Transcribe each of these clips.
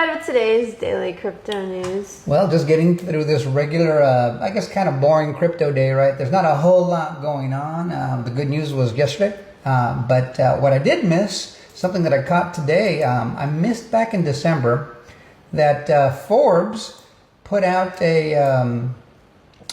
Brad, with today's daily crypto news? Well, just getting through this regular, I guess kind of boring crypto day, right? There's not a whole lot going on. The good news was yesterday. But what I did miss, something that I caught today, I missed back in December that Forbes put out an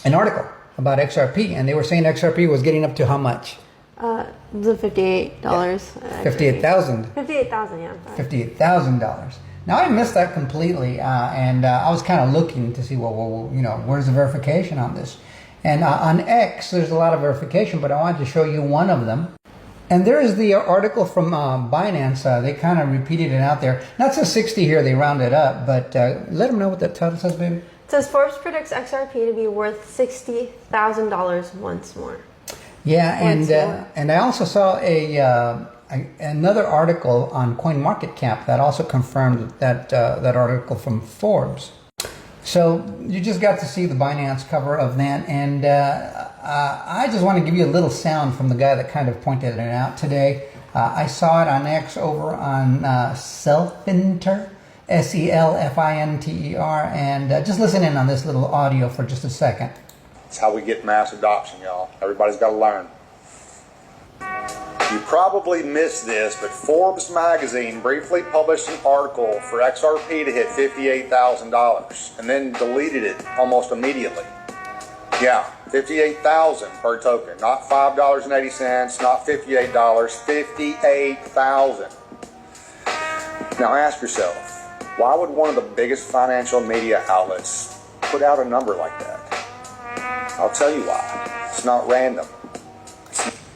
article about XRP. And they were saying XRP was getting up to how much? The $58. Yeah. $58,000. $58,000, yeah. $58,000. Now I missed that completely, and I was kind of looking to see, well, you know, where's the verification on this? And on X, there's a lot of verification, but I wanted to show you one of them. And there is the article from Binance. They kind of repeated it out there. Not so 60 here, they rounded up, but let them know what that title says, baby. It says Forbes predicts XRP to be worth $60,000 once more. Yeah, and I also saw another article on CoinMarketCap that also confirmed that article from Forbes. So you just got to see the Binance cover of that, and I just want to give you a little sound from the guy that kind of pointed it out today. I saw it on X over on Selfinter, Selfinter, and just listen in on this little audio for just a second. It's how we get mass adoption, y'all. Everybody's got to learn. You probably missed this, but Forbes magazine briefly published an article for XRP to hit $58,000 and then deleted it almost immediately. Yeah, $58,000 per token, not $5.80, not $58, $58,000. Now ask yourself, why would one of the biggest financial media outlets put out a number like that? I'll tell you why. It's not random.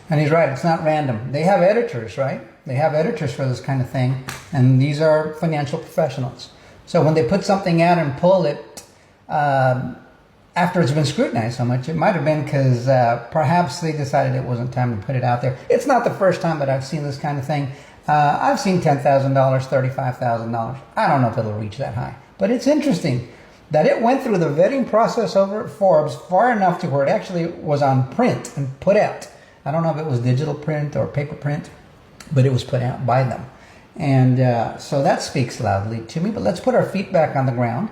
And he's right, it's not random. They have editors, right? They have editors for this kind of thing, and these are financial professionals. So when they put something out and pull it after it's been scrutinized so much, it might have been because perhaps they decided it wasn't time to put it out there. It's not the first time that I've seen this kind of thing. I've seen $10,000, $35,000. I don't know if it'll reach that high, but it's interesting that it went through the vetting process over at Forbes far enough to where it actually was on print and put out. I don't know if it was digital print or paper print, but it was put out by them. And so that speaks loudly to me. But let's put our feet back on the ground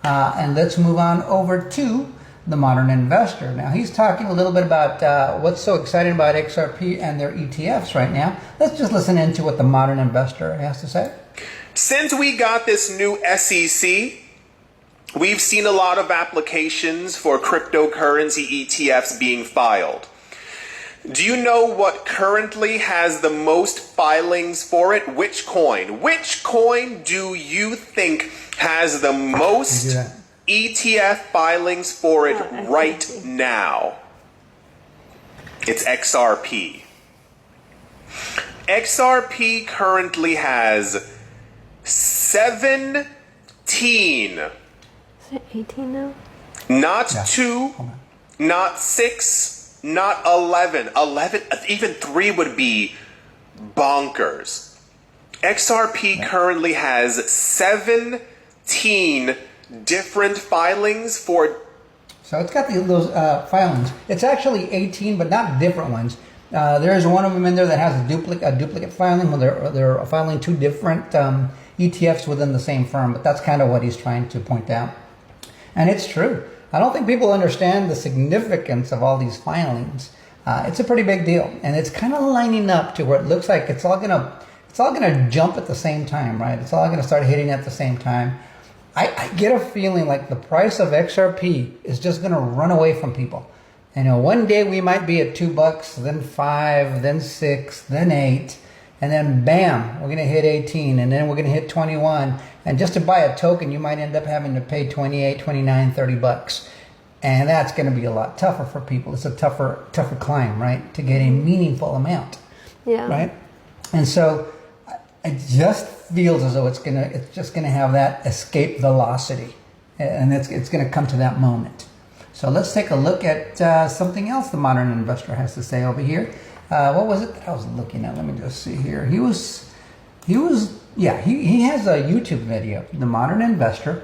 and let's move on over to the modern investor. Now, he's talking a little bit about what's so exciting about XRP and their ETFs right now. Let's just listen into what the modern investor has to say. Since we got this new SEC, we've seen a lot of applications for cryptocurrency ETFs being filed. Do you know what currently has the most filings for it? Which coin? Which coin do you think has the most ETF filings for it right now? It's XRP. XRP currently has 17. Is it 18 now? Not 2, not 6, not 11. 11, even 3 would be bonkers. XRP currently has 17 different filings for... So it's got those filings. It's actually 18, but not different ones. There is one of them in there that has a duplicate filing where they're filing 2 different ETFs within the same firm, but that's kind of what he's trying to point out. And it's true. I don't think people understand the significance of all these filings. It's a pretty big deal, and it's kind of lining up to where it looks like it's all gonna jump at the same time, right? It's all gonna start hitting at the same time. I get a feeling like the price of XRP is just gonna run away from people. You know, one day we might be at $2, then 5, then 6, then 8. And then bam, we're going to hit 18, and then we're going to hit 21. And just to buy a token, you might end up having to pay 28, 29, 30 bucks. And that's going to be a lot tougher for people. It's a tougher climb, right? To get a meaningful amount. Yeah. Right? And so it just feels as though it's just going to have that escape velocity. And it's going to come to that moment. So let's take a look at something else the modern investor has to say over here. What was it that I was looking at? Let me just see here. He has a YouTube video, The Modern Investor,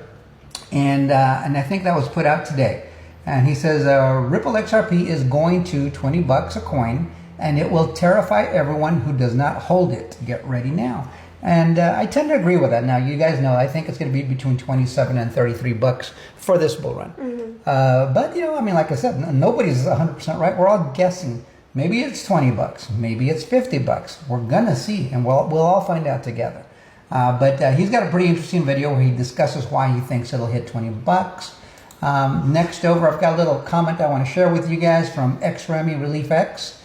and I think that was put out today. And he says Ripple XRP is going to $20 a coin, and it will terrify everyone who does not hold it. Get ready now. And I tend to agree with that. Now, you guys know I think it's going to be between 27 and 33 bucks for this bull run. But, I mean, like I said, nobody's 100% right. We're all guessing. Maybe it's 20 bucks. Maybe it's 50 bucks. We're going to see, and we'll all find out together. But he's got a pretty interesting video where he discusses why he thinks it'll hit 20 bucks. Next over, I've got a little comment I want to share with you guys from XREMI Relief X.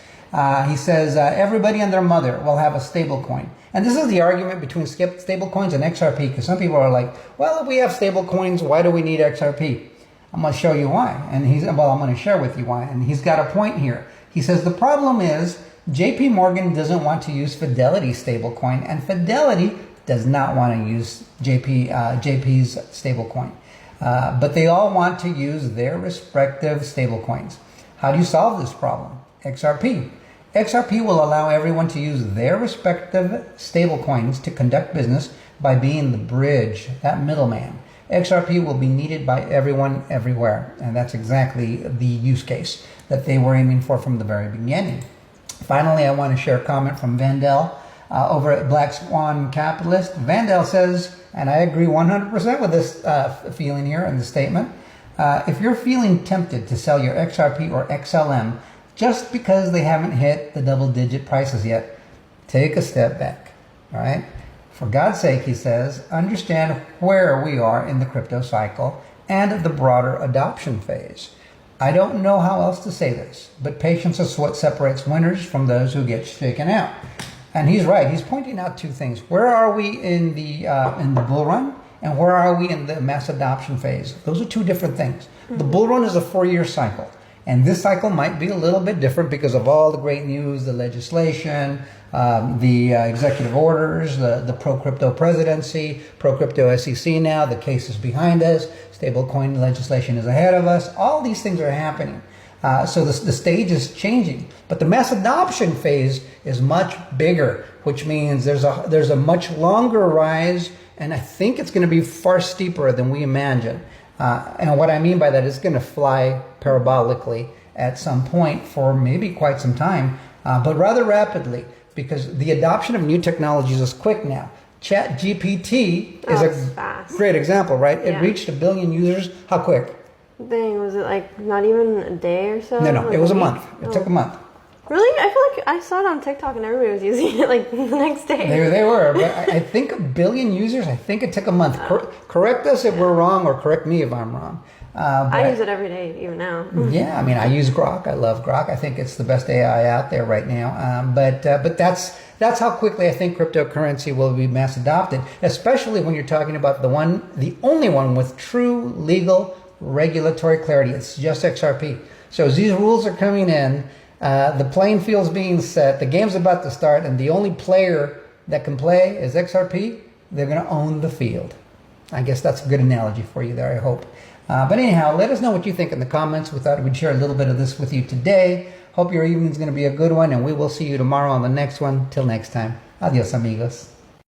He says, everybody and their mother will have a stable coin. And this is the argument between stable coins and XRP, because some people are like, well, if we have stable coins, why do we need XRP? I'm going to show you why. And I'm going to share with you why. And he's got a point here. He says the problem is JP Morgan doesn't want to use Fidelity stablecoin, and Fidelity does not want to use JP's stablecoin. But they all want to use their respective stablecoins. How do you solve this problem? XRP. XRP will allow everyone to use their respective stablecoins to conduct business by being the bridge, that middleman. XRP will be needed by everyone everywhere, and that's exactly the use case that they were aiming for from the very beginning. Finally, I want to share a comment from Vandell over at Black Swan Capitalist. Vandell says, and I agree 100% with this feeling here in the statement, if you're feeling tempted to sell your XRP or XLM just because they haven't hit the double-digit prices yet, take a step back, all right? For God's sake, he says, understand where we are in the crypto cycle and the broader adoption phase. I don't know how else to say this, but patience is what separates winners from those who get shaken out. And he's right. He's pointing out two things. Where are we in the bull run, and where are we in the mass adoption phase? Those are two different things. The bull run is a 4-year cycle. And this cycle might be a little bit different because of all the great news, the legislation, the executive orders, the pro-crypto presidency, pro-crypto SEC now, the cases behind us, stablecoin legislation is ahead of us. All these things are happening. So the stage is changing. But the mass adoption phase is much bigger, which means there's a much longer rise, and I think it's going to be far steeper than we imagine. And what I mean by that is it's going to fly parabolically at some point for maybe quite some time, but rather rapidly, because the adoption of new technologies is quick now. ChatGPT is a great example, right? Yeah. It reached 1 billion users. How quick? Dang, was it like not even a day or so? No, like it was a week? month. It took a month. Really? I feel like I saw it on TikTok and everybody was using it like the next day. They were, but I think 1 billion users, I think it took a month. Correct us if we're wrong, or correct me if I'm wrong. I use it every day, even now. Yeah, I mean, I use Grok. I love Grok. I think it's the best AI out there right now. But that's how quickly I think cryptocurrency will be mass adopted, especially when you're talking about the only one with true legal regulatory clarity. It's just XRP. So as these rules are coming in, the playing field's being set, the game's about to start, and the only player that can play is XRP. They're going to own the field. I guess that's a good analogy for you there, I hope. But anyhow, let us know what you think in the comments. We thought we'd share a little bit of this with you today. Hope your evening's going to be a good one, and we will see you tomorrow on the next one. Till next time. Adios, amigos.